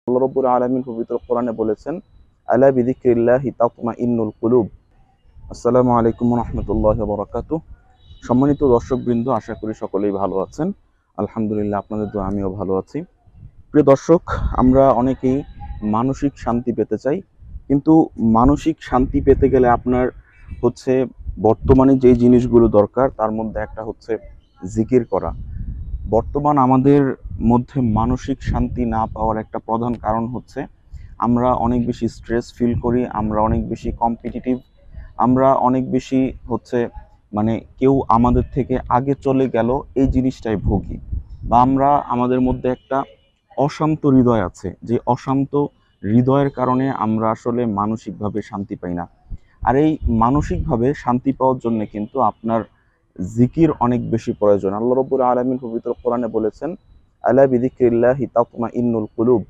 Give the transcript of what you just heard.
আল্লাহ রাব্বুল আলামিন পবিত্র কোরআনে বলেছেন, আলা বিযিকরিল্লাহি তাতমাইন্নুল কুলুব। আসসালামু আলাইকুম ওয়া রাহমাতুল্লাহি ওয়া বারাকাতুহু। সম্মানিত দর্শকবৃন্দ, আশা করি সকলেই ভালো আছেন। আলহামদুলিল্লাহ, আপনাদের দোয়া আমিও ভালো আছি। প্রিয় দর্শক, আমরা অনেকেই মানসিক শান্তি পেতে চাই, কিন্তু মানসিক শান্তি পেতে গেলে আপনার হচ্ছে বর্তমানে যে জিনিসগুলো দরকার তার মধ্যে একটা হচ্ছে জিকির করা। বর্তমান আমাদের মধ্যে মানসিক শান্তি না পাওয়ার একটা প্রধান কারণ হচ্ছে আমরা অনেক বেশি স্ট্রেস ফিল করি, আমরা অনেক বেশি কম্পিটিটিভ, আমরা অনেক বেশি হচ্ছে মানে কেউ আমাদের থেকে আগে চলে গেল এই জিনিসটাই ভুগি, বা আমরা আমাদের মধ্যে একটা অশান্ত হৃদয় আছে, যে অশান্ত হৃদয়ের কারণে আমরা আসলে মানসিকভাবে শান্তি পাই না। আর এই মানসিকভাবে শান্তি পাওয়ার জন্য কিন্তু আপনার জিকির অনেক বেশি প্রয়োজন। আল্লাহ রাব্বুল আলামিন পবিত্র কোরআনে বলেছেন, আলা বিযিকরিল্লাহি তাতমাইন্নুল কুলুব।